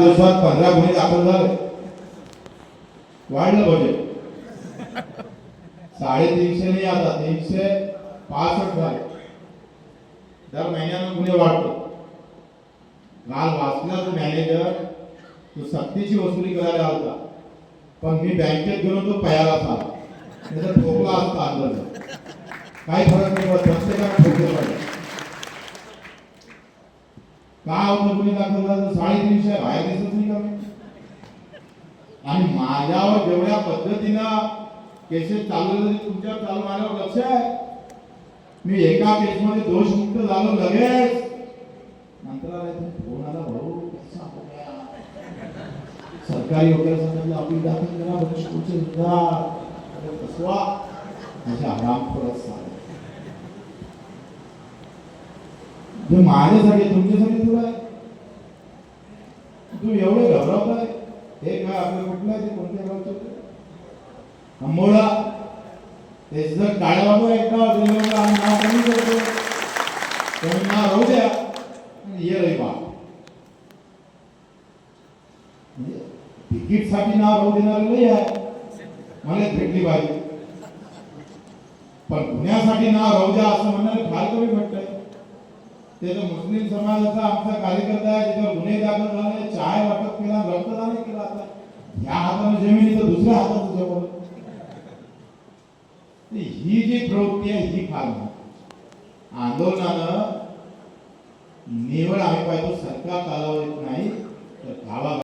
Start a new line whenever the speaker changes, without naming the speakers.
दिवसात 15 गुन्हे दाखल झाले, वाढलं बजेट 350 नाही आता 365 झाले. दर महिन्यानं गुन्हे वाढतो. काल वाचला तो मॅनेजर तो सक्तीची वसुली करायला आला, पण मी बँकेत गेलो तो पयाला आला, त्याचा ठोकला असता अंदाज. काही फरक नाही पडत, प्रत्येकाला ठोकलं पाहिजे. काय होतं गुन्हे दाखल झाला 350 बाहेर दिसत नाही का? आणि माझ्यावर जेवढ्या पद्धतीनं केसेस चालू झाले तुमच्यावर चालू माझ्यावर लक्ष आहे. मी एका केसमध्ये दोषमुक्त झालो, लगेच मंत्रालयातून फोन आला, भाऊ कसा हो गया, सरकारी वगैरे सांगितलं अपील दाखल करा, बक्षीस फसवा असे आरामखोर असतात. जे माझ्यासाठी तुमच्यासाठी तुला तू एवढे घबरावत आहे. हे काय आपलं कुठलं आहे, ते कोणत्या गावचं अंबोळा ते जर टाळ्या बाबा एकदा नाव कमी करतो तर नाव राहू द्या ये रे बा. तिकीट साठी नाव राहू देणार नाही आहे, मला भेटली पाहिजे. पण गुन्ह्यासाठी नाव राहू द्या असं म्हणणारे फार कमी भेटतंय. ते तर मुस्लिम समाजाचा आमचा कार्यकर्ता आहे, त्याच्यावर गुन्हे दाखल झाले, चाय वाटप केला, रक्तदान केलं. आता या हाताने जमिनी तर दुसऱ्या हाताचं जवळ. ही जी प्रवृत्ती आहे ही फार आंदोलनानं निवड आम्ही पाहिजे सरकार कालावधीत नाही तर गावा